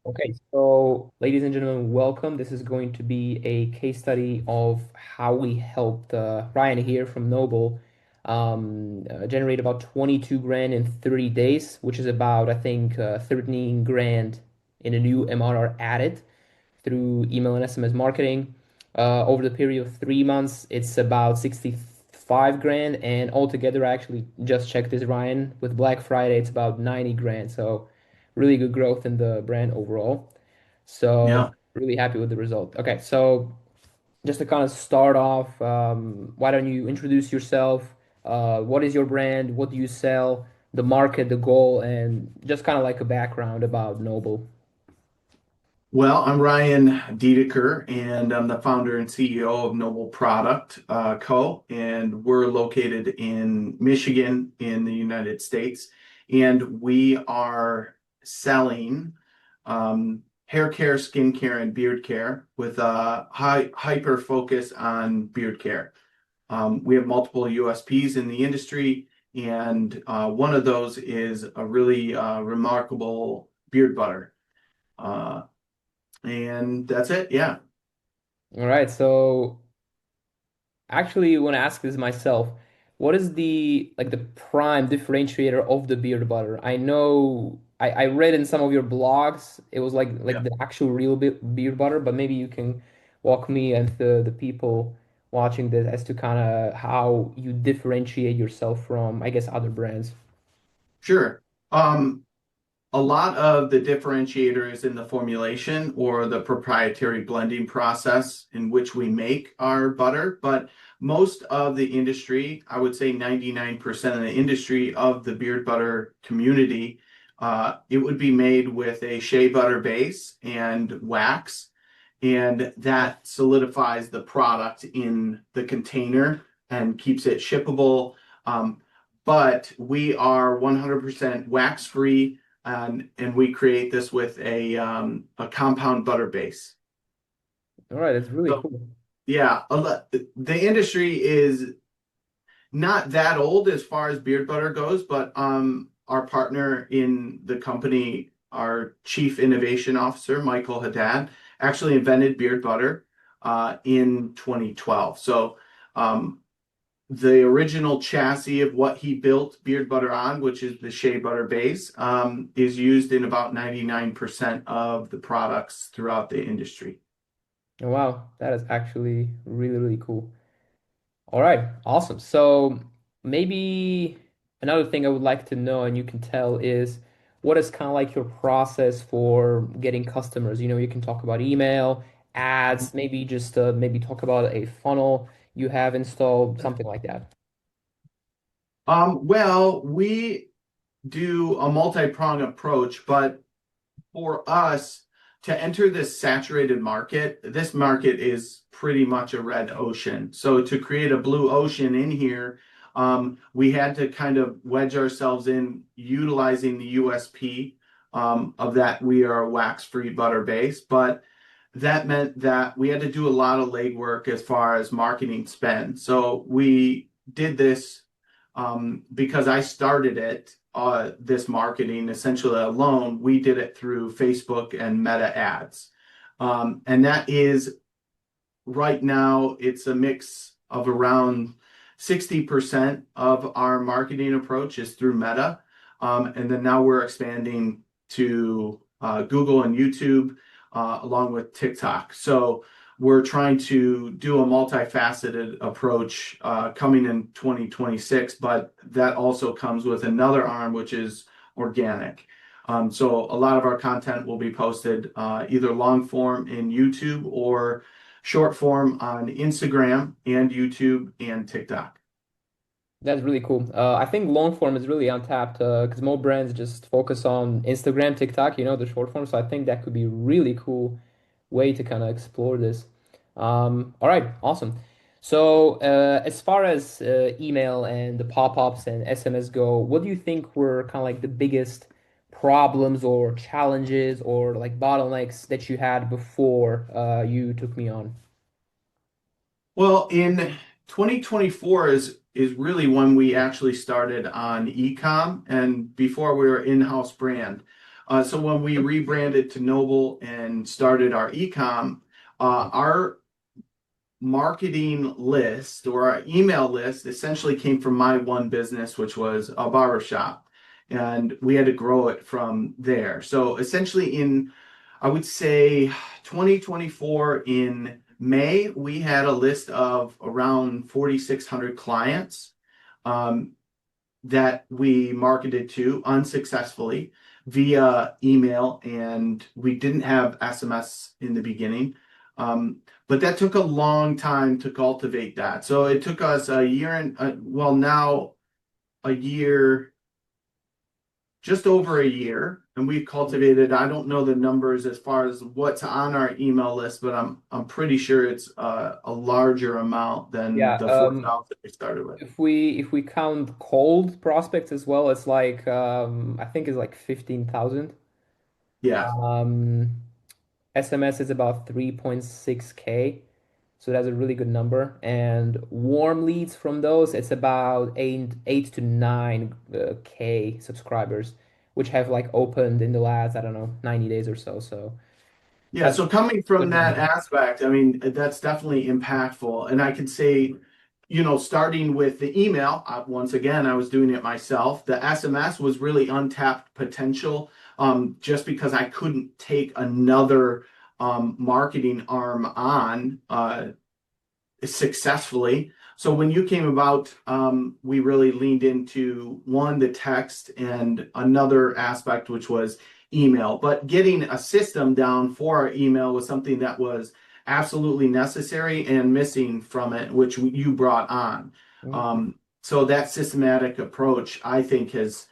Okay, so ladies and gentlemen, welcome. This is going to be a case study of how we helped Ryan here from Noble generate about 22 grand in 30 days, which is about, I think, 13 grand in a new MRR added through email and SMS marketing. Over the period of 3 months, it's about 65 grand, and altogether, I actually just checked this, Ryan, with Black Friday, it's about 90 grand. So really good growth in the brand overall. So Yeah. really happy with the result. Okay, so just to kind of start off, why don't you introduce yourself? What is your brand? What do you sell? The market, the goal, and just kind of like a background about Noble. Well, I'm Ryan Dedeker, and I'm the founder and CEO of Noble Product Co. And we're located in Michigan in the United States. And we are selling hair care, skin care, and beard care with a hyper focus on beard care. We have multiple USPs in the industry, and one of those is a really remarkable beard butter. Uh, And that's it. Yeah. All right, so actually want to ask this myself. What is the like the prime differentiator of the beard butter? I know I read in some of your blogs it was like Yeah. the actual real beard butter, but maybe you can walk me and the people watching this as to kind of how you differentiate yourself from, I guess, other brands. Sure. Um, a lot of the differentiator is in the formulation or the proprietary blending process in which we make our butter, but most of the industry, I would say 99% of the industry of the beard butter community, it would be made with a shea butter base and wax, and that solidifies the product in the container and keeps it shippable. But we are 100% wax free, and we create this with a compound butter base. All right, that's really So cool. yeah, the industry is not that old as far as beard butter goes, but our partner in the company, our chief innovation officer, Michael Haddad, actually invented beard butter in 2012. So um, the original chassis of what he built beard butter on, which is the shea butter base, is used in about 99% of the products throughout the industry. Oh, wow, that is actually really, really cool. All right, awesome. So maybe another thing I would like to know, and you can tell, is what is kind of like your process for getting customers? You can talk about email, ads, maybe just maybe talk about a funnel you have installed, something like that. Well, we do a multi-prong approach, but for us to enter this saturated market, this market is pretty much a red ocean. So to create a blue ocean in here, we had to kind of wedge ourselves in utilizing the USP of that we are a wax-free butter base, but that meant that we had to do a lot of legwork as far as marketing spend. So we did this because I started it, this marketing essentially alone. We did it through Facebook and Meta ads. And that is right now, it's a mix of around 60% of our marketing approach is through Meta. And then now we're expanding to Google and YouTube, along with TikTok. So we're trying to do a multifaceted approach coming in 2026, but that also comes with another arm, which is organic. So a lot of our content will be posted either long form in YouTube or short form on Instagram and YouTube and TikTok. That's really cool. I think long form is really untapped because more brands just focus on Instagram, TikTok, the short form. So I think that could be a really cool way to kind of explore this. All right, awesome. So as far as email and the pop-ups and SMS go, what do you think were kind of like the biggest problems or challenges or like bottlenecks that you had before you took me on? Well, in 2024 is really when we actually started on ecom and before we were in-house brand. So when we rebranded to Noble and started our ecom, our marketing list or our email list essentially came from my one business, which was a barber shop. And we had to grow it from there. So essentially I would say 2024 in May, we had a list of around 4,600 clients. Um, that we marketed to unsuccessfully via email, and we didn't have SMS in the beginning. But that took a long time to cultivate that. So it took us a year and, well, now a year, just over a year, and we've cultivated, I don't know the numbers as far as what's on our email list, but I'm pretty sure it's a larger amount than Yeah, the 4,000 we started with. if we count cold prospects as well, it's like I think it's like 15,000. Yeah. Um, SMS is about 3.6K, so that's a really good number. And warm leads from those, it's about 8 to 9K subscribers, which have like opened in the last, I don't know, 90 days or so. So Yeah, that's so coming a from good that number. aspect, I mean, that's definitely impactful. And I can say, starting with the email, once again, I was doing it myself. The SMS was really untapped potential, just because I couldn't take another marketing arm on. Successfully. So when you came about, we really leaned into one, the text, and another aspect, which was email. But getting a system down for our email was something that was absolutely necessary and missing from it, which you brought on. Mhm. So that systematic approach, I think, has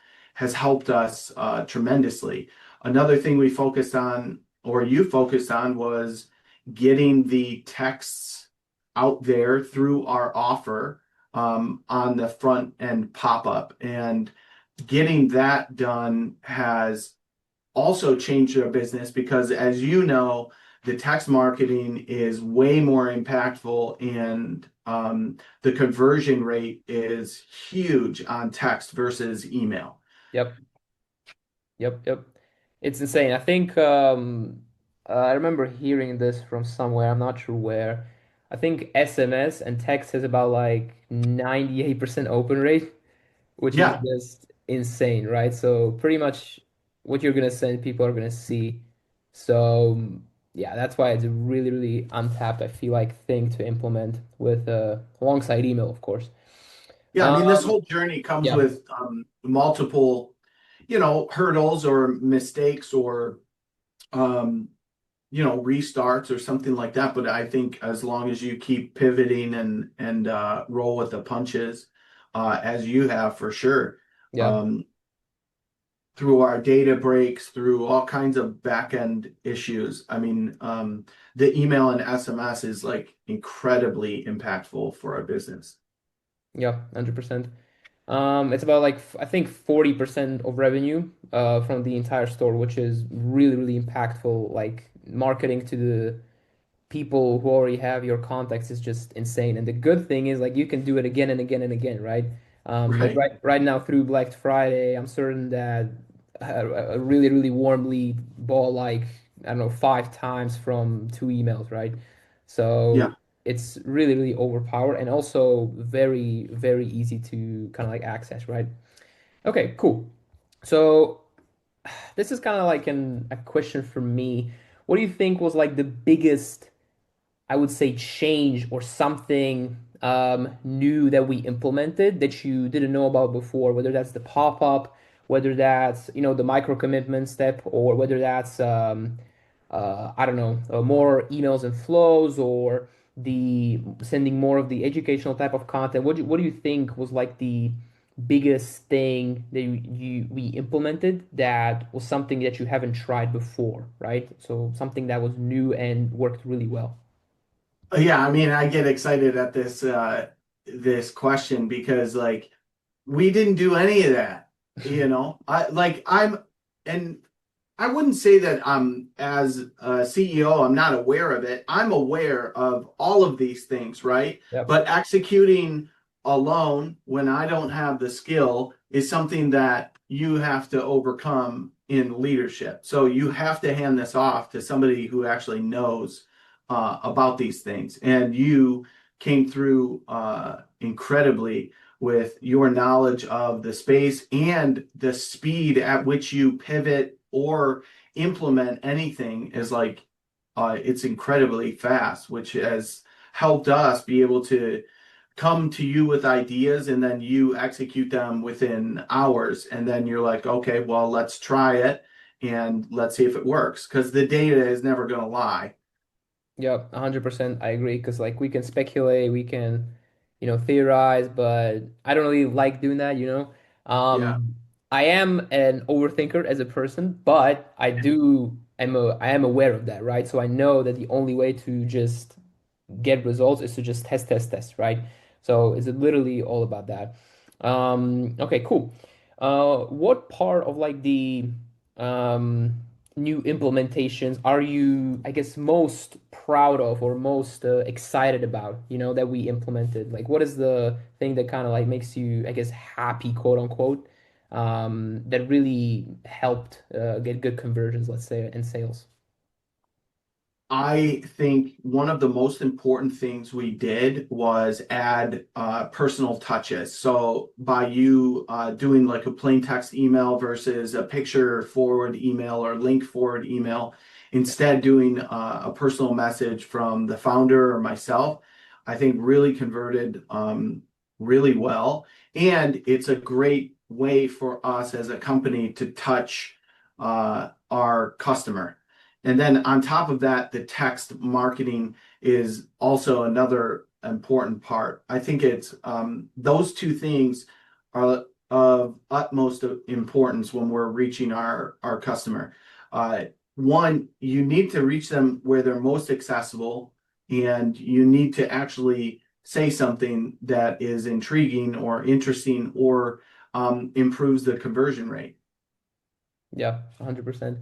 helped us tremendously. Another thing we focused on, or you focused on, was getting the texts out there through our offer on the front end pop up. And getting that done has also changed our business because, as you know, the text marketing is way more impactful, and the conversion rate is huge on text versus email. Yep. Yep, yep. It's insane. I think I remember hearing this from somewhere. I'm not sure where. I think SMS and text has about like 98% open rate, which is Yeah. just insane, right? So pretty much what you're gonna send, people are gonna see. So yeah, that's why it's a really, really untapped, I feel like, thing to implement with alongside email, of course. Yeah. I mean, this Um, whole journey comes yeah, with multiple, hurdles or mistakes or um, restarts or something like that. But I think as long as you keep pivoting and roll with the punches, as you have for sure, yeah. um, through our data breaks, through all kinds of back end issues. I mean, the email and SMS is like incredibly impactful for our business. Yeah, 100%. It's about like I think 40% of revenue from the entire store, which is really, really impactful. Like marketing to the people who already have your contacts is just insane. And the good thing is like you can do it again and again and again, right? Like Right. right now through Black Friday, I'm certain that a really, really warm lead bought like, I don't know, 5 times from 2 emails, right? Yeah. So it's really, really overpowered and also very, very easy to kind of like access, right? Okay, cool. So this is kind of like a question for me. What do you think was like the biggest, I would say, change or something new that we implemented that you didn't know about before, whether that's the pop-up, whether that's, the micro commitment step, or whether that's, I don't know, more emails and flows, or the sending more of the educational type of content. What do you think was like the biggest thing that we implemented that was something that you haven't tried before, right? So something that was new and worked really well. Yeah, I mean, I get excited at this question because like we didn't do any of that, and I wouldn't say that as a CEO, I'm not aware of it. I'm aware of all of these things, right? Yep. But executing alone when I don't have the skill is something that you have to overcome in leadership. So you have to hand this off to somebody who actually knows about these things. And you came through incredibly with your knowledge of the space and the speed at which you pivot or implement anything is like it's incredibly fast, which has helped us be able to come to you with ideas and then you execute them within hours. And then you're like, okay, well, let's try it and let's see if it works. Because the data is never going to lie. Yeah, 100%. I agree. Because like we can speculate, we can, theorize, but I don't really like doing that, you know. Yeah. I am an overthinker as a person, but I am aware of that, right? So I know that the only way to just get results is to just test, test, test, right? So it's literally all about that. Okay, cool. What part of like the um, new implementations are you, I guess, most proud of or most excited about, that we implemented? Like, what is the thing that kind of like makes you, I guess, happy, quote unquote, that really helped get good conversions, let's say, in sales? I think one of the most important things we did was add personal touches. So by you doing like a plain text email versus a picture forward email or link forward email, instead doing a personal message from the founder or myself, I think really converted really well. And it's a great way for us as a company to touch our customer. And then on top of that, the text marketing is also another important part. I think it's those two things are of utmost importance when we're reaching our customer. Uh, One, you need to reach them where they're most accessible, and you need to actually say something that is intriguing or interesting or improves the conversion rate. Yeah, 100%.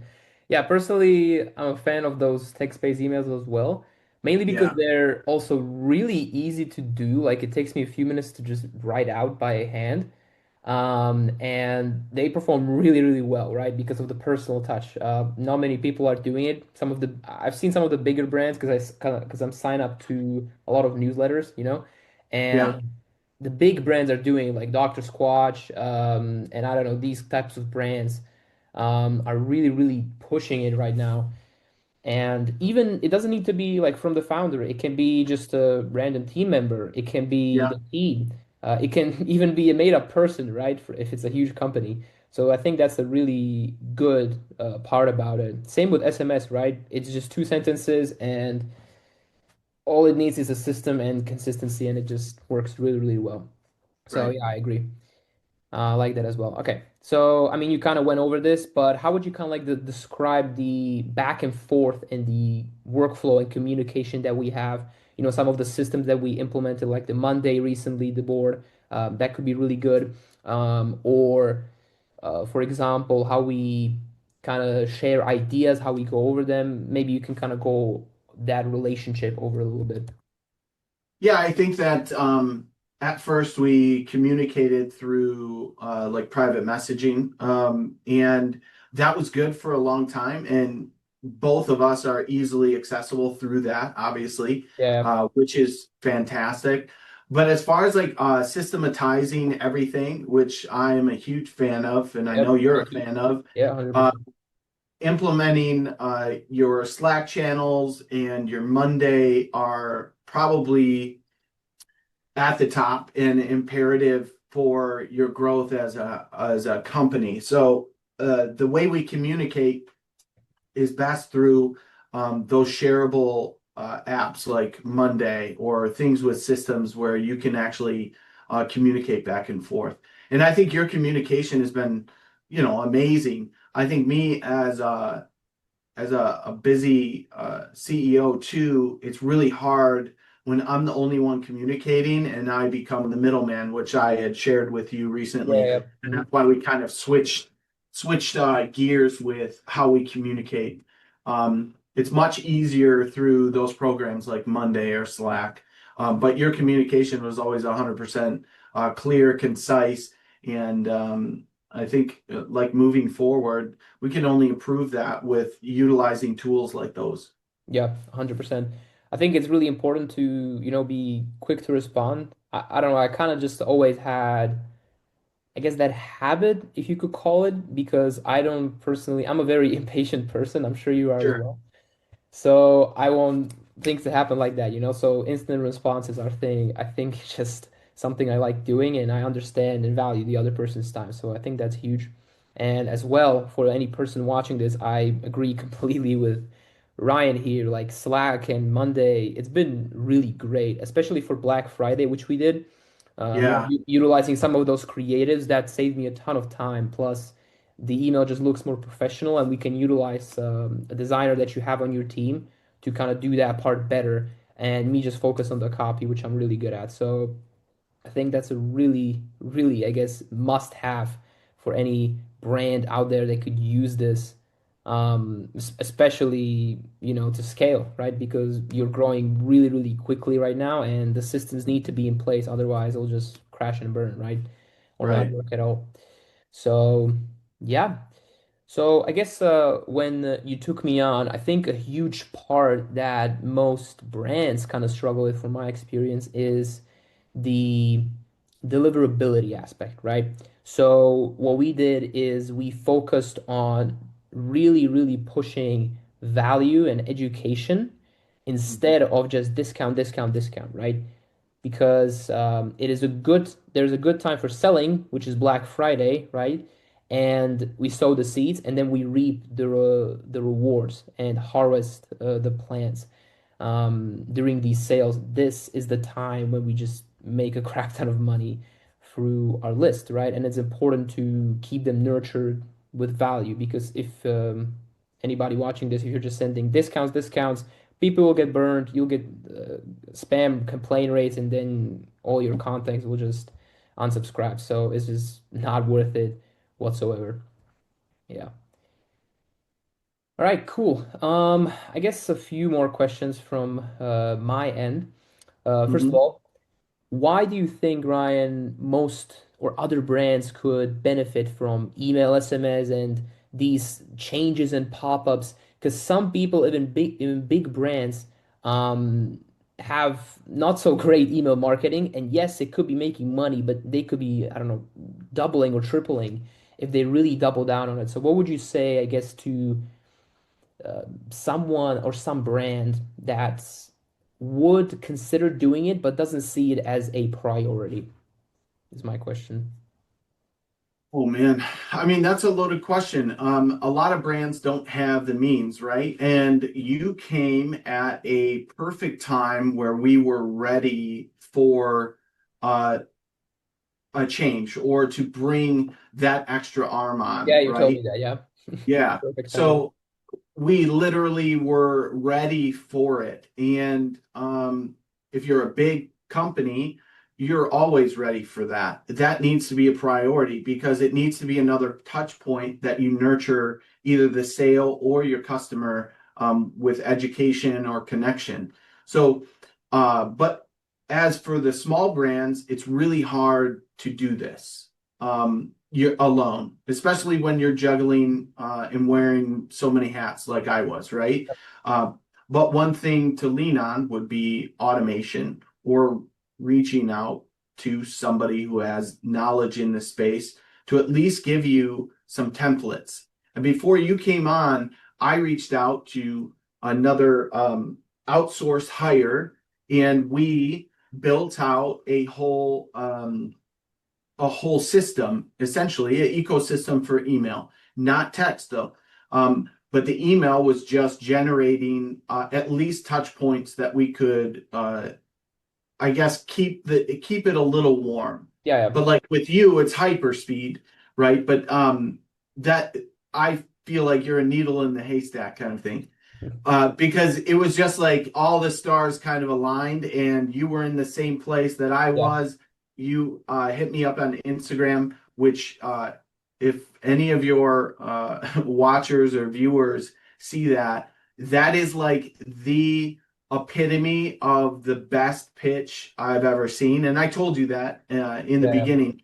Yeah, personally, I'm a fan of those text-based emails as well, mainly because Yeah, they're also really easy to do. Like it takes me a few minutes to just write out by hand. And they perform really, really well, right? Because of the personal touch. Not many people are doing it. I've seen some of the bigger brands because I'm signed up to a lot of newsletters, yeah, and the big brands are doing like Dr. Squatch, and I don't know, these types of brands are really, really pushing it right now. And even it doesn't need to be like from the founder. It can be just a random team member. It can be yeah, the team. It can even be a made-up person, right? If it's a huge company. So I think that's a really good part about it. Same with SMS, right? It's just two sentences, and all it needs is a system and consistency, and it just works really, really well. So right. yeah, I agree. I like that as well. Okay. So, I mean, you kind of went over this, but how would you kind of like describe the back and forth and the workflow and communication that we have? Some of the systems that we implemented, like the Monday recently, the board, that could be really good. Or, for example, how we kind of share ideas, how we go over them. Maybe you can kind of go that relationship over a little bit. Yeah, I think that at first we communicated through like private messaging, and that was good for a long time. And both of us are easily accessible through that, obviously, Yeah. which is fantastic. But as far as like systematizing everything, which I am a huge fan of, and I know Yep. you're Me a too. fan of, Yeah, uh, 100%. implementing your Slack channels and your Monday are probably at the top and imperative for your growth as a company. So the way we communicate is best through those shareable apps like Monday or things with systems where you can actually communicate back and forth. And I think your communication has been, amazing. I think me as a busy CEO too, it's really hard when I'm the only one communicating and I become the middleman, which I had shared with you Yeah, recently. yeah. And Mhm. that's why we kind of switched gears with how we communicate. It's much easier through those programs like Monday or Slack. But your communication was always 100% clear, concise, and I think like moving forward, we can only improve that with utilizing tools like those. Yeah, 100%. I think it's really important to, be quick to respond. I don't know, I kind of just always had, I guess, that habit, if you could call it, because I don't personally, I'm a very impatient person. I'm sure you are as Sure. well. So I want things to happen like that, you know? So instant responses are thing. I think it's just something I like doing, and I understand and value the other person's time. So I think that's huge. And as well, for any person watching this, I agree completely with Ryan here. Like Slack and Monday, it's been really great, especially for Black Friday, which we did. Yeah, Utilizing some of those creatives that saved me a ton of time. Plus, the email just looks more professional, and we can utilize a designer that you have on your team to kind of do that part better, and me just focus on the copy, which I'm really good at. So I think that's a really, really, I guess, must have for any brand out there that could use this, especially, to scale, right? Because you're growing really, really quickly right now, and the systems need to be in place. Otherwise, it'll just crash and burn, right? Or not right. work at all. So, yeah. So I guess when you took me on, I think a huge part that most brands kind of struggle with, from my experience, is the deliverability aspect, right? So what we did is we focused on really, really pushing value and education Mhm. instead of just discount, discount, discount, right? Because there's a good time for selling, which is Black Friday, right? And we sow the seeds, and then we reap the rewards and harvest the plants during these sales. This is the time when we just make a crap ton of money through our list, right? And it's important to keep them nurtured with value, because if anybody watching this, if you're just sending discounts, discounts, people will get burned. You'll get spam complaint rates, and then all your contacts will just unsubscribe. So it's just not worth it whatsoever. Yeah. All right, cool. I guess a few more questions from my end. First of Mhm. all, why do you think, Ryan, most or other brands could benefit from email, SMS, and these changes and pop-ups? Because some people, even big brands, um, have not so great email marketing. And yes, it could be making money, but they could be, I don't know, doubling or tripling if they really double down on it. So what would you say, I guess, to someone or some brand that would consider doing it but doesn't see it as a priority, is my question. Oh man, I mean that's a loaded question. A lot of brands don't have the means, right? And you came at a perfect time where we were ready for uh, a change or to bring that extra arm Yeah, on, you told me right? that. Yeah. Yeah. Perfect timing. So we literally were ready for it. And if you're a big company, you're always ready for that. That needs to be a priority because it needs to be another touch point that you nurture either the sale or your customer with education or connection. So, but as for the small brands, it's really hard to do this. You're alone, especially when you're juggling and wearing so many hats like I was, right? Uh, but one thing to lean on would be automation or reaching out to somebody who has knowledge in the space to at least give you some templates. And before you came on, I reached out to another outsourced hire and we built out a whole system, essentially an ecosystem for email, not text though. But the email was just generating at least touch points that we could, I guess, keep it a little warm. Yeah, But like with you, it's hyperspeed, right? But that I feel like you're a needle in the haystack kind of thing yeah. because it was just like all the stars kind of aligned and you were in the same place that I Yeah. was. You hit me up on Instagram, which if any of your watchers or viewers see that, that is like the epitome of the best pitch I've ever seen. And I told you that in the Yeah. beginning.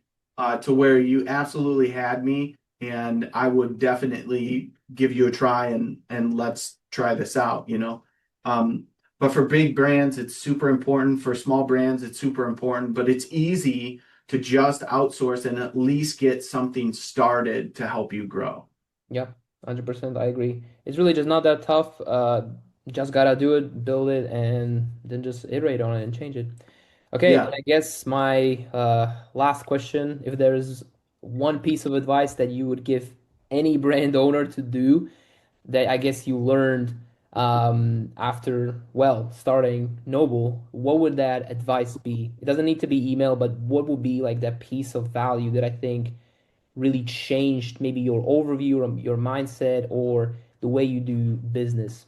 to where you absolutely had me, and I would definitely give you a try and let's try this out, you know. Um, but for big brands, it's super important. For small brands, it's super important, but it's easy to just outsource and at least get something started to help you grow. Yeah, 100%. I agree. It's really just not that tough. Just gotta do it, build it, and then just iterate on it and change it. Okay, and Yeah. I guess my last question, if there's one piece of advice that you would give any brand owner to do that I guess you learned after, well, starting Noble, what would that advice be? It doesn't need to be email, but what would be like that piece of value that I think really changed maybe your overview or your mindset or the way you do business?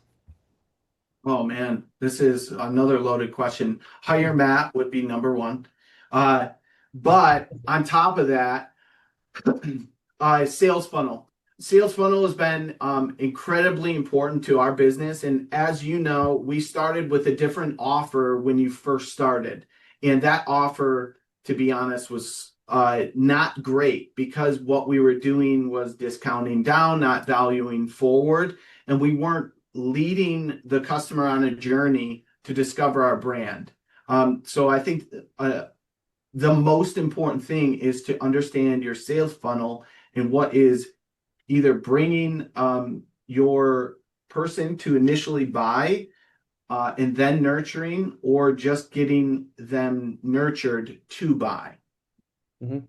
Oh man, this is another loaded question. Hire Matt would be number one. Uh, but on top of that, sales funnel. Sales funnel has been incredibly important to our business. And as you know, we started with a different offer when you first started. And that offer, to be honest, was not great because what we were doing was discounting down, not valuing forward. And we weren't leading the customer on a journey to discover our brand. So I think the most important thing is to understand your sales funnel and what is either bringing your person to initially buy and then nurturing, or just getting them nurtured to buy. Hmm.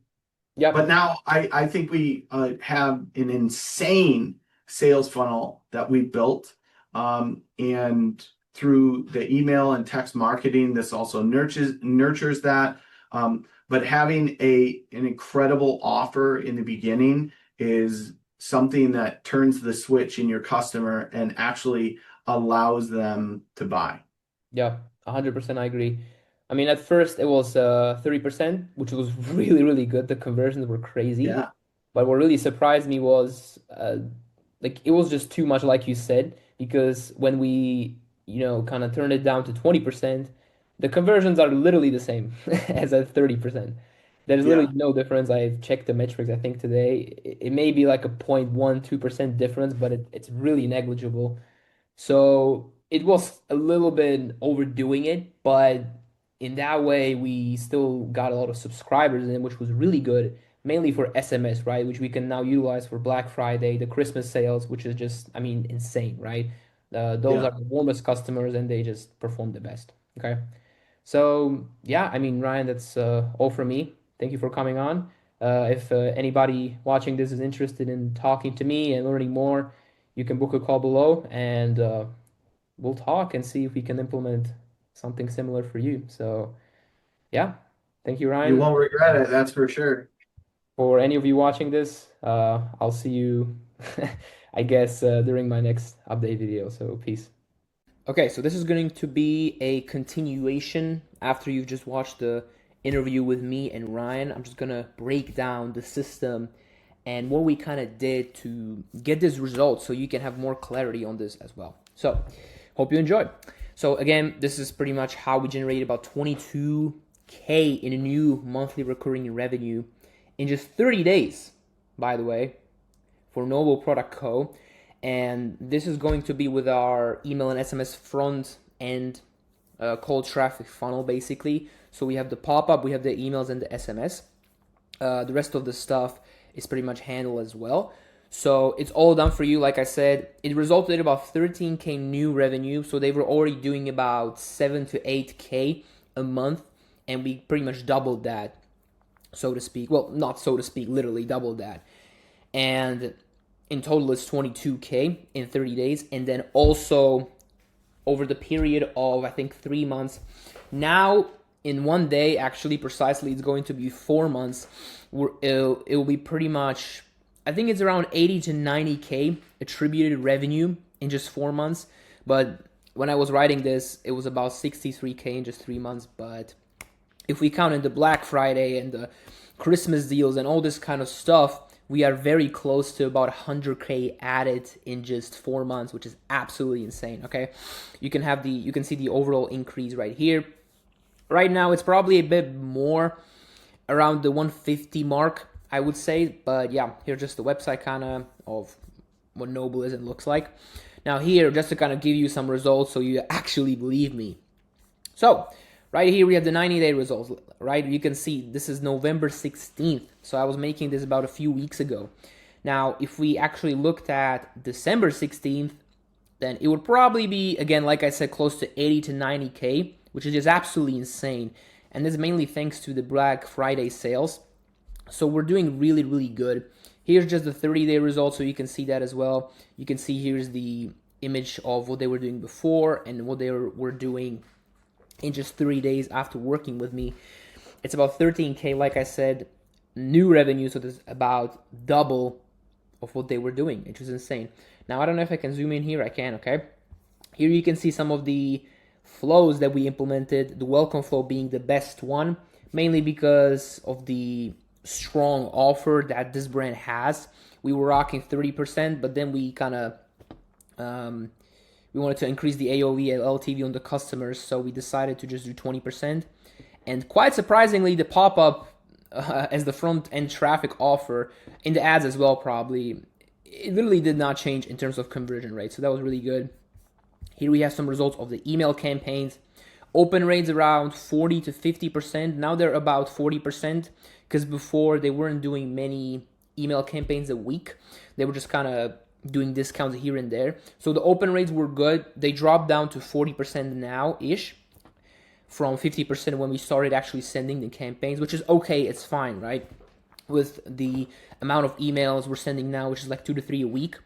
But Yep. now I think we have an insane sales funnel that we built. And through the email and text marketing, this also nurtures that. But having an incredible offer in the beginning is something that turns the switch in your customer and actually allows them to buy. Yeah, 100% I agree. I mean, at first it was 30%, which was really, really good. The conversions were crazy. Yeah, But what really surprised me was like it was just too much, like you said, because when we, kind of turned it down to 20%, the conversions are literally the same as at 30%. There's literally yeah, no difference. I've checked the metrics, I think today. It may be like a 0.12% difference, but it's really negligible. So it was a little bit overdoing it, but in that way, we still got a lot of subscribers in, which was really good, mainly for SMS, right? Which we can now utilize for Black Friday, the Christmas sales, which is just, I mean, insane, right? Those are yeah. the warmest customers and they just perform the best. Okay. So, yeah, I mean, Ryan, that's all from me. Thank you for coming on. If anybody watching this is interested in talking to me and learning more, you can book a call below and we'll talk and see if we can implement something similar for you. So, yeah, thank you, You Ryan. won't regret it, that's for sure. For any of you watching this, I'll see you, I guess, during my next update video. So, peace. Okay, so this is going to be a continuation after you've just watched the interview with me and Ryan. I'm just going to break down the system and what we kind of did to get this result so you can have more clarity on this as well. So, hope you enjoy. So, again, this is pretty much how we generated about 22K in a new monthly recurring revenue in just 30 days, by the way, for Noble Product Co. And this is going to be with our email and SMS front end cold traffic funnel, basically. So we have the pop-up, we have the emails and the SMS. The rest of the stuff is pretty much handled as well. So it's all done for you. Like I said, it resulted in about 13K new revenue. So they were already doing about 7 to 8K a month, and we pretty much doubled that, so to speak. Well, not so to speak, literally doubled that. And in total, it's 22K in 30 days. And then also over the period of, I think, 3 months. Now, in one day, actually, precisely, it's going to be 4 months. It will be pretty much, I think it's around 80 to 90K attributed revenue in just 4 months. But when I was writing this, it was about 63K in just 3 months. But if we count in the Black Friday and the Christmas deals and all this kind of stuff, we are very close to about 100K added in just 4 months, which is absolutely insane. Okay, you can see the overall increase right here. Right now, it's probably a bit more around the 150 mark, I would say. But yeah, here's just the website kind of what Noble is and looks like. Now here, just to kind of give you some results so you actually believe me. So right here we have the 90-day results, right? You can see this is November 16th. So I was making this about a few weeks ago. Now, if we actually looked at December 16th, then it would probably be, again, like I said, close to 80 to 90K, which is just absolutely insane. And this is mainly thanks to the Black Friday sales. So we're doing really, really good. Here's just the 30-day results, so you can see that as well. You can see here's the image of what they were doing before and what they were doing in just 3 days after working with me. It's about 13K, like I said, new revenue, so there's about double of what they were doing, which is insane. Now, I don't know if I can zoom in here. I can, okay? Here you can see some of the flows that we implemented, the welcome flow being the best one, mainly because of the strong offer that this brand has. We were rocking 30%, but then we kind of we wanted to increase the AOV and LTV on the customers, so we decided to just do 20%. And quite surprisingly, the pop-up as the front-end traffic offer, in the ads as well probably, it literally did not change in terms of conversion rate, so that was really good. Here we have some results of the email campaigns. Open rates around 40 to 50%. Now they're about 40%, because before they weren't doing many email campaigns a week. They were just kind of doing discounts here and there. So the open rates were good. They dropped down to 40% now-ish from 50% when we started actually sending the campaigns, which is okay, it's fine, right? With the amount of emails we're sending now, which is like 2 to 3 a week,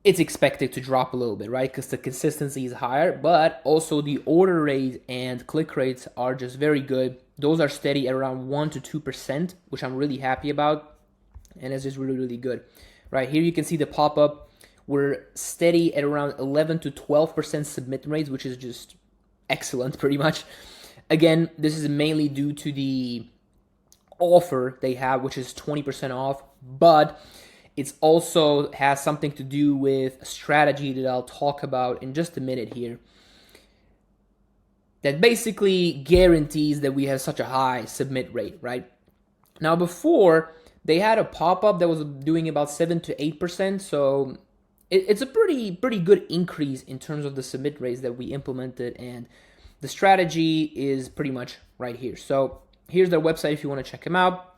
it's expected to drop a little bit, right? Because the consistency is higher, but also the order rate and click rates are just very good. Those are steady at around 1 to 2%, which I'm really happy about, and it's just really, really good. Right here you can see the pop-up. We're steady at around 11 to 12% submit rates, which is just excellent, pretty much. Again, this is mainly due to the offer they have, which is 20% off, but it also has something to do with a strategy that I'll talk about in just a minute here, that basically guarantees that we have such a high submit rate, right? Now, before, they had a pop-up that was doing about 7 to 8%, so it's a pretty good increase in terms of the submit rates that we implemented, and the strategy is pretty much right here. So here's their website if you want to check them out.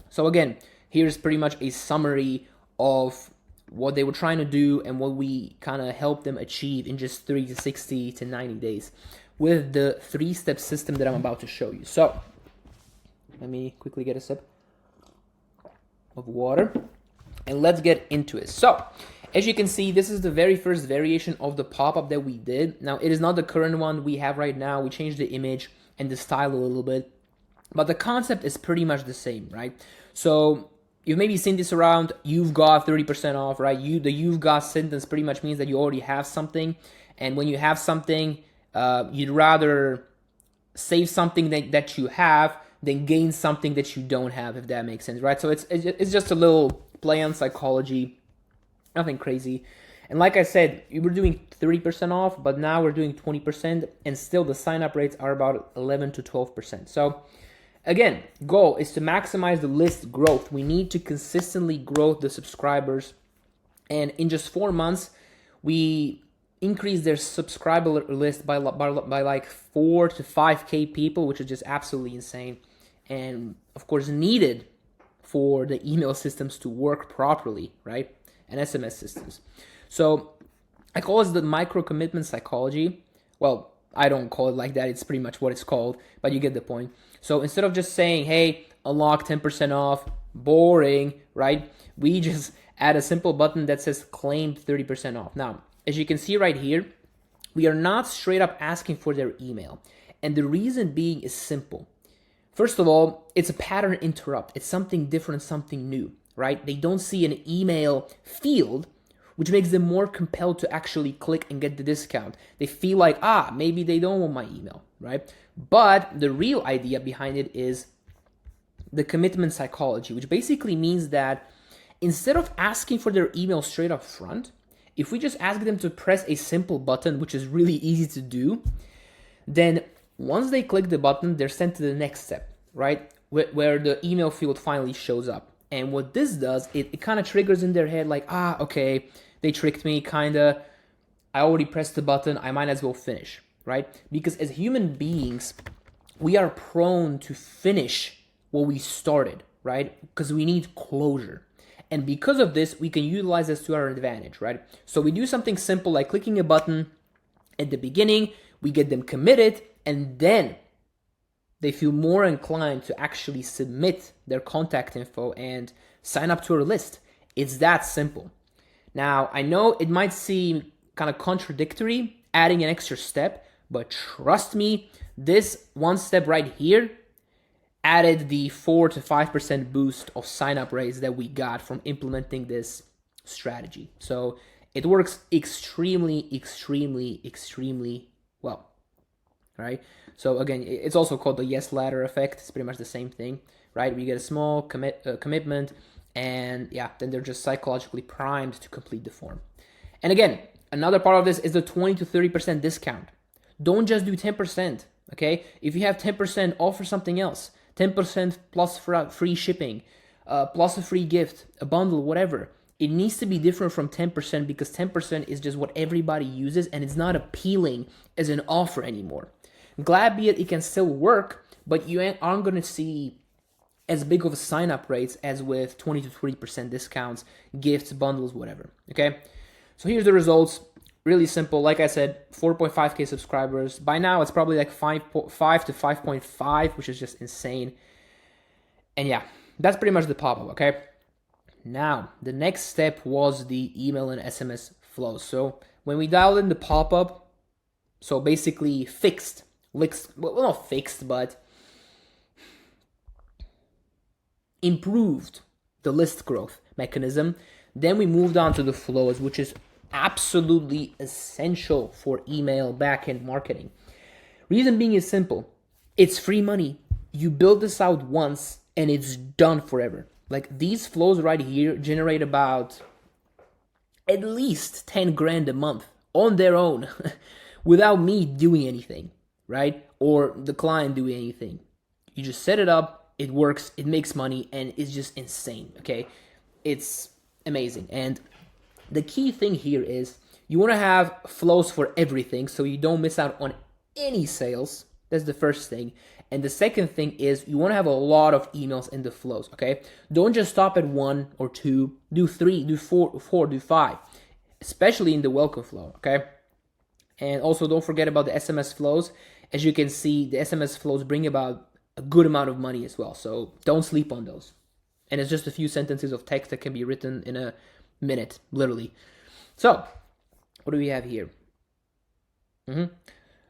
So again, here's pretty much a summary of what they were trying to do and what we kind of helped them achieve in just 30 to 60 to 90 days with the 3-step system that I'm about to show you. So let me quickly get a sip of water and let's get into it. So as you can see, this is the very first variation of the pop-up that we did. Now, it is not the current one we have right now. We changed the image and the style a little bit, but the concept is pretty much the same, right? So you've maybe seen this around. You've got 30% off, right? The you've got sentence pretty much means that you already have something, and when you have something, you'd rather save something that you have than gain something that you don't have, if that makes sense, right? So it's just a little play on psychology, nothing crazy. And like I said, we were doing 30% off, but now we're doing 20%, and still the sign-up rates are about 11 to 12%. So again, goal is to maximize the list growth. We need to consistently grow the subscribers, and in just 4 months, we increased their subscriber list by like 4 to 5K people, which is just absolutely insane, and of course needed for the email systems to work properly, right? And SMS systems. So I call it the micro commitment psychology. Well, I don't call it like that. It's pretty much what it's called, but you get the point. So instead of just saying, hey, unlock 10% off, boring, right? We just add a simple button that says claim 30% off. Now, as you can see right here, we are not straight up asking for their email. And the reason being is simple. First of all, it's a pattern interrupt. It's something different, something new, right? They don't see an email field, which makes them more compelled to actually click and get the discount. They feel like, maybe they don't want my email, right? But the real idea behind it is the commitment psychology, which basically means that instead of asking for their email straight up front, if we just ask them to press a simple button, which is really easy to do, then once they click the button, they're sent to the next step, right? where the email field finally shows up. And what this does, it kind of triggers in their head like, okay, they tricked me, kind of. I already pressed the button, I might as well finish, right? Because as human beings, we are prone to finish what we started, right? Because we need closure. And because of this, we can utilize this to our advantage, right? So we do something simple like clicking a button at the beginning, we get them committed, and then they feel more inclined to actually submit their contact info and sign up to our list. It's that simple. Now, I know it might seem kind of contradictory, adding an extra step, but trust me, this one step right here added the 4 to 5% boost of sign-up rates that we got from implementing this strategy. So it works extremely, extremely, extremely well, right? So again, it's also called the yes ladder effect. It's pretty much the same thing, right? We get a small commitment, and yeah, then they're just psychologically primed to complete the form. And again, another part of this is the 20 to 30% discount. Don't just do 10%, okay? If you have 10%, offer something else. 10% plus free shipping, plus a free gift, a bundle, whatever. It needs to be different from 10% because 10% is just what everybody uses and it's not appealing as an offer anymore. Glad be it can still work, but you aren't going to see as big of a sign-up rates as with 20 to 30% discounts, gifts, bundles, whatever, okay? So here's the results. Really simple. Like I said, 4.5K subscribers. By now, it's probably like 5 to 5.5, which is just insane. And yeah, that's pretty much the pop-up, okay? Now, the next step was the email and SMS flows. So when we dialed in the pop-up, so basically well, not fixed, but improved the list growth mechanism. Then we moved on to the flows, which is absolutely essential for email backend marketing. Reason being is simple. It's free money. You build this out once and it's done forever. Like these flows right here generate about at least 10 grand a month on their own without me doing anything, right? Or the client doing anything. You just set it up, it works, it makes money, and it's just insane, okay? It's amazing. And the key thing here is you want to have flows for everything so you don't miss out on any sales. That's the first thing. And the second thing is you want to have a lot of emails in the flows, okay? Don't just stop at 1 or 2, do 3, do 4, do 5, especially in the welcome flow, okay? And also don't forget about the SMS flows. As you can see, the SMS flows bring about a good amount of money as well. So don't sleep on those. And it's just a few sentences of text that can be written in a minute, literally. So what do we have here?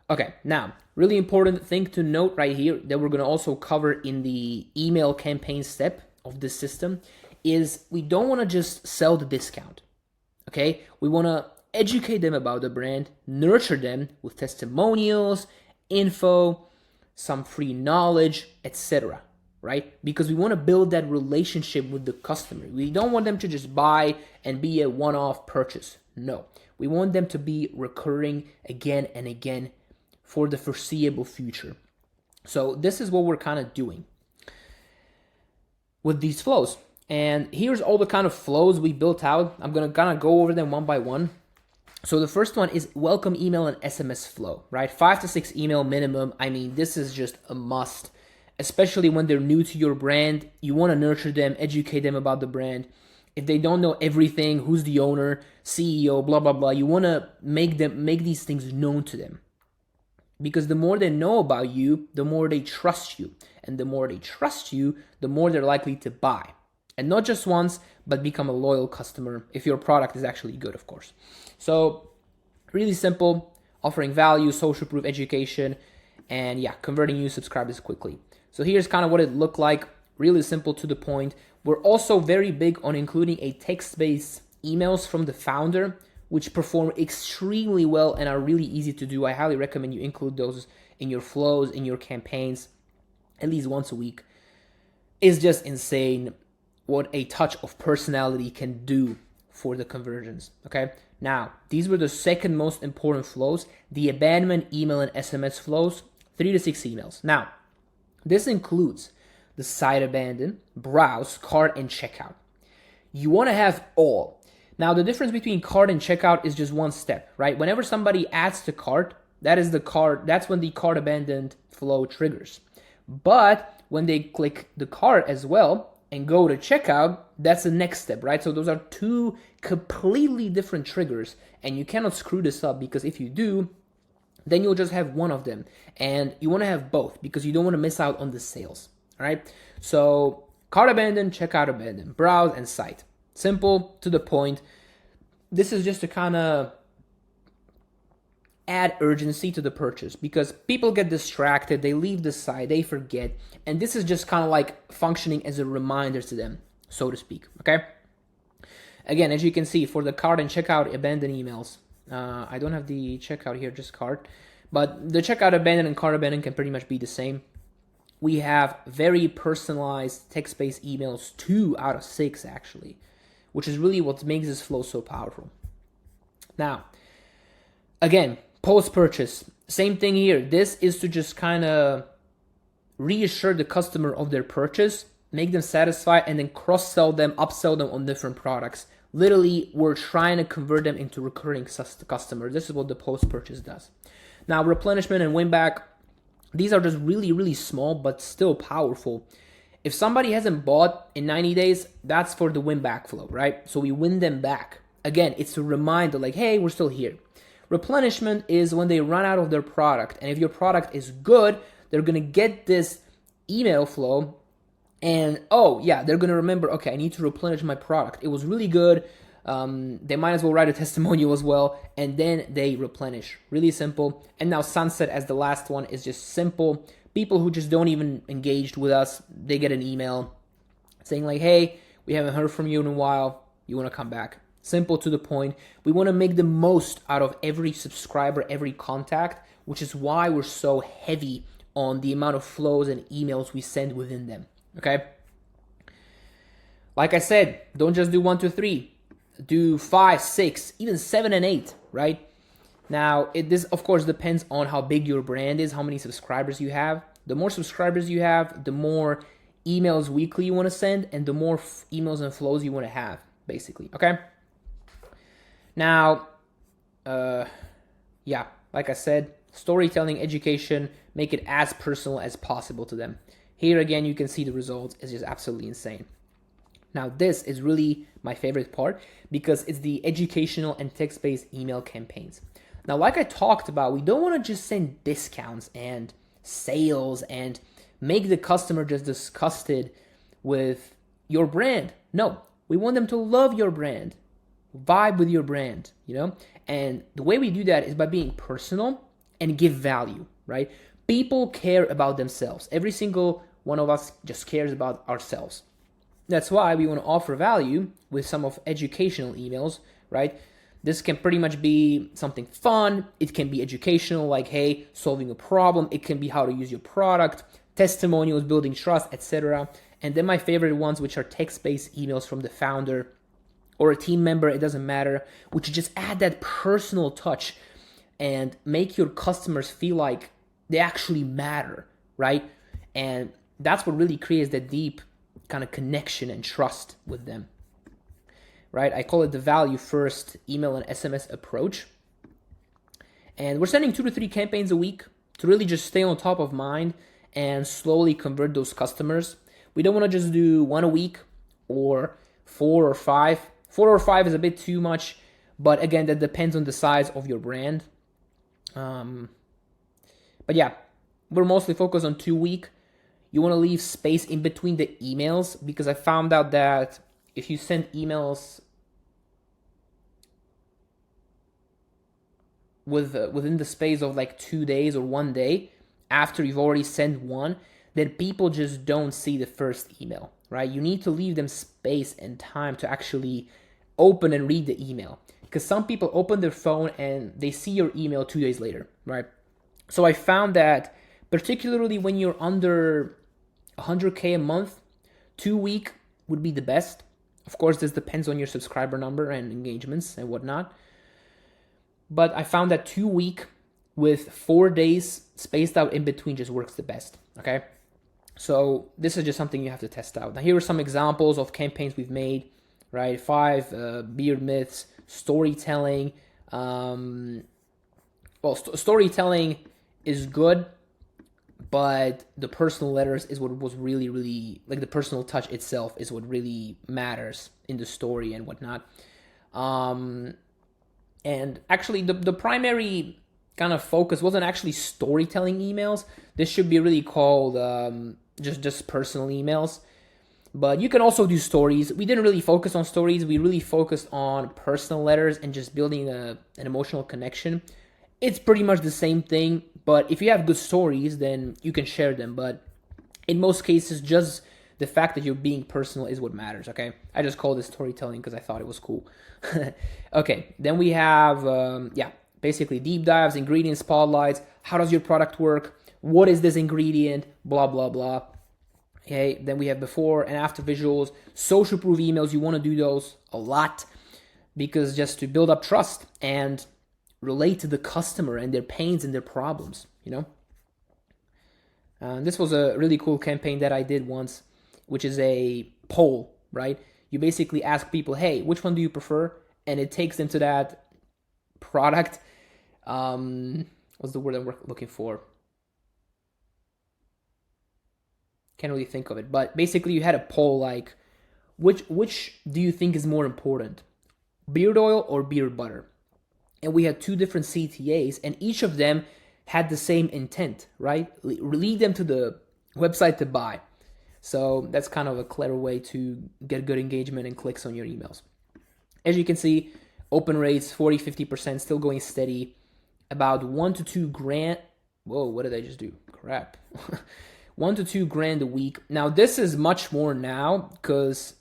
Okay, now, really important thing to note right here that we're going to also cover in the email campaign step of this system is we don't want to just sell the discount, okay? We want to educate them about the brand, nurture them with testimonials, info, some free knowledge, etc., right? Because we want to build that relationship with the customer. We don't want them to just buy and be a one-off purchase. No, we want them to be recurring again and again for the foreseeable future. So this is what we're kind of doing with these flows. And here's all the kind of flows we built out. I'm going to kind of go over them one by one. So the first one is welcome email and SMS flow, right? 5 to 6 email minimum. I mean, this is just a must, especially when they're new to your brand. You want to nurture them, educate them about the brand. If they don't know everything, who's the owner, CEO, blah, blah, blah, you want to make these things known to them. Because the more they know about you, the more they trust you. And the more they trust you, the more they're likely to buy. And not just once, but become a loyal customer if your product is actually good, of course. So really simple, offering value, social proof education, and yeah, converting new subscribers quickly. So here's kind of what it looked like, really simple to the point. We're also very big on including a text-based emails from the founder, which perform extremely well and are really easy to do. I highly recommend you include those in your flows, in your campaigns, at least once a week. It's just insane what a touch of personality can do for the conversions, okay? Now, these were the second most important flows, the abandonment email and SMS flows, 3 to 6 emails. Now, this includes the site abandon, browse, cart, and checkout. You want to have all. Now, the difference between cart and checkout is just one step, right? Whenever somebody adds to cart, that's when the cart abandoned flow triggers. But when they click the cart as well and go to checkout, that's the next step, right? So those are two completely different triggers, and you cannot screw this up, because if you do, then you'll just have one of them. And you want to have both because you don't want to miss out on the sales. All right. So cart abandon, checkout abandon, browse, and site. Simple, to the point. This is just to kind of add urgency to the purchase, because people get distracted, they leave the site, they forget. And this is just kind of like functioning as a reminder to them, so to speak. Okay. Again, as you can see, for the cart and checkout abandon emails, I don't have the checkout here, just cart. But the checkout abandon and cart abandon can pretty much be the same. We have very personalized text-based emails, 2 out of 6 actually, which is really what makes this flow so powerful. Now, again, post-purchase, same thing here. This is to just kind of reassure the customer of their purchase, make them satisfied, and then cross-sell them, upsell them on different products. Literally, we're trying to convert them into recurring customers. This is what the post-purchase does. Now, replenishment and win back, these are just really, really small, but still powerful. If somebody hasn't bought in 90 days, that's for the win back flow, right? So we win them back. Again, it's a reminder like, hey, we're still here. Replenishment is when they run out of their product. And if your product is good, they're going to get this email flow. And oh yeah, they're gonna remember, okay, I need to replenish my product. It was really good. They might as well write a testimonial as well, and then they replenish. Really simple. And now sunset as the last one is just simple. People who just don't even engage with us, they get an email saying like, hey, we haven't heard from you in a while. You want to come back? Simple, to the point. We want to make the most out of every subscriber, every contact, which is why we're so heavy on the amount of flows and emails we send within them. Okay. Like I said, don't just do 1, 2, 3. Do 5, 6, even 7 and 8, right? Now, this of course depends on how big your brand is, how many subscribers you have. The more subscribers you have, the more emails weekly you want to send, and the more emails and flows you want to have, basically. Okay. Now, yeah, like I said, storytelling, education, make it as personal as possible to them. Here again, you can see the results. It's just absolutely insane. Now, this is really my favorite part because it's the educational and text-based email campaigns. Now, like I talked about, we don't want to just send discounts and sales and make the customer just disgusted with your brand. No, we want them to love your brand, vibe with your brand, And the way we do that is by being personal and give value, right? People care about themselves. Every single one of us just cares about ourselves. That's why we want to offer value with some of educational emails, right? This can pretty much be something fun. It can be educational, like, hey, solving a problem. It can be how to use your product, testimonials, building trust, etc. And then my favorite ones, which are text-based emails from the founder or a team member, it doesn't matter, which just add that personal touch and make your customers feel like they actually matter, right? And that's what really creates that deep kind of connection and trust with them, right? I call it the value first email and SMS approach. And we're sending 2 to 3 campaigns a week to really just stay on top of mind and slowly convert those customers. We don't want to just do 1 a week or 4 or 5. 4 or 5 is a bit too much, but again, that depends on the size of your brand. But yeah, we're mostly focused on 2 week. You want to leave space in between the emails because I found out that if you send emails within the space of like 2 days or 1 day after you've already sent one, then people just don't see the first email, right? You need to leave them space and time to actually open and read the email, because some people open their phone and they see your email 2 days later, right? So I found that particularly when you're under 100K a month, 2 week would be the best. Of course, this depends on your subscriber number and engagements and whatnot. But I found that 2 week with 4 days spaced out in between just works the best, okay? So this is just something you have to test out. Now here are some examples of campaigns we've made, right? Five beard myths, storytelling. Um, Storytelling is good, but the personal letters is what was really, really like the personal touch itself is what really matters in the story and whatnot. Um, and actually, the primary kind of focus wasn't actually storytelling emails. This should be really called just personal emails. But you can also do stories. We didn't really focus on stories. We really focused on personal letters and just building an emotional connection. It's pretty much the same thing, but if you have good stories, then you can share them. But in most cases, just the fact that you're being personal is what matters, okay? I just call this storytelling because I thought it was cool. Okay, then we have, basically deep dives, ingredient spotlights. How does your product work? What is this ingredient? Blah, blah, blah. Okay, then we have before and after visuals, social proof emails. You want to do those a lot because just to build up trust and relate to the customer and their pains and their problems, you know? This was a really cool campaign that I did once, which is a poll, right? You basically ask people, hey, which one do you prefer? And it takes them to that product. What's the word I'm looking for? Can't really think of it. But basically, you had a poll like, which do you think is more important, beard oil or beard butter? And we had two different CTAs, and each of them had the same intent, right? Lead them to the website to buy. So that's kind of a clever way to get good engagement and clicks on your emails. As you can see, open rates 40-50%, still going steady. About 1 to 2 grand. Whoa, what did I just do? Crap. 1 to 2 grand a week. Now this is much more now because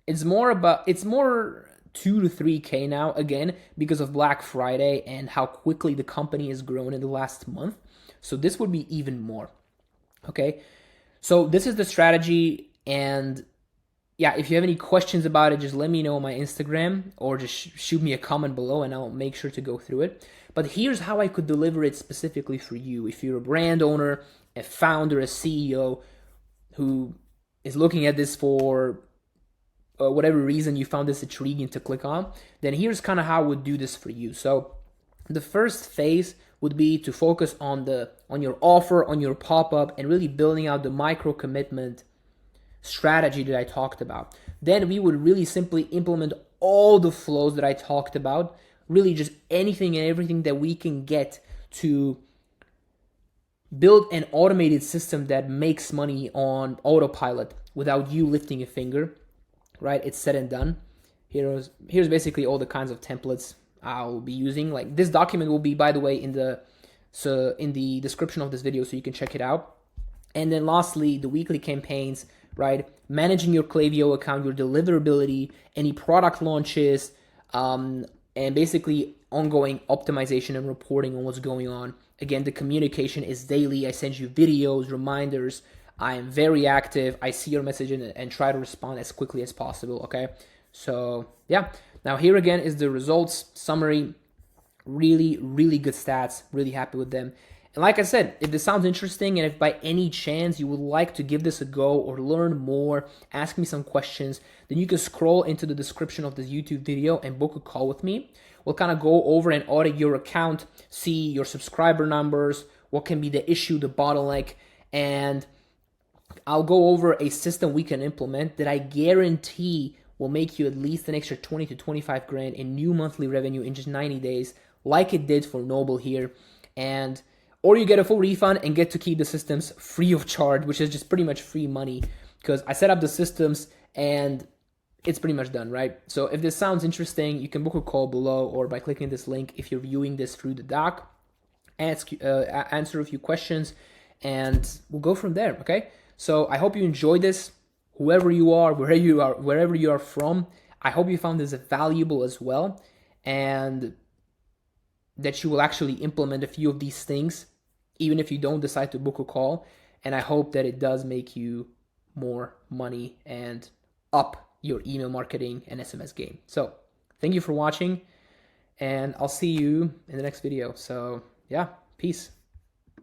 it's more 2 to 3K now, again, because of Black Friday and how quickly the company has grown in the last month. So this would be even more. Okay. So this is the strategy. And yeah, if you have any questions about it, just let me know on my Instagram or just shoot me a comment below and I'll make sure to go through it. But here's how I could deliver it specifically for you. If you're a brand owner, a founder, a CEO who is looking at this for whatever reason you found this intriguing to click on, then here's kind of how I would do this for you. So the first phase would be to focus on your offer, on your pop-up, and really building out the micro commitment strategy that I talked about. Then we would really simply implement all the flows that I talked about, really just anything and everything that we can get to build an automated system that makes money on autopilot without you lifting a finger, right? It's said and done. Here's basically all the kinds of templates I'll be using. Like this document will be, by the way, in the description of this video, so you can check it out. And then lastly, the weekly campaigns, right? Managing your Klaviyo account, your deliverability, any product launches, and basically ongoing optimization and reporting on what's going on. Again, the communication is daily. I send you videos, reminders. I am very active. I see your message and try to respond as quickly as possible, okay? So, yeah. Now, here again is the results summary. Really, really good stats. Really happy with them. And like I said, if this sounds interesting and if by any chance you would like to give this a go or learn more, ask me some questions, then you can scroll into the description of this YouTube video and book a call with me. We'll kind of go over and audit your account, see your subscriber numbers, what can be the issue, the bottleneck, and I'll go over a system we can implement that I guarantee will make you at least an extra 20 to 25 grand in new monthly revenue in just 90 days, like it did for Noble here. And or you get a full refund and get to keep the systems free of charge, which is just pretty much free money because I set up the systems and it's pretty much done, right? So if this sounds interesting, you can book a call below or by clicking this link if you're viewing this through the doc. Answer a few questions, and we'll go from there, okay? So I hope you enjoyed this, whoever you are, wherever you are from. I hope you found this valuable as well, and that you will actually implement a few of these things, even if you don't decide to book a call. And I hope that it does make you more money and up your email marketing and SMS game. So thank you for watching, and I'll see you in the next video. So yeah, peace.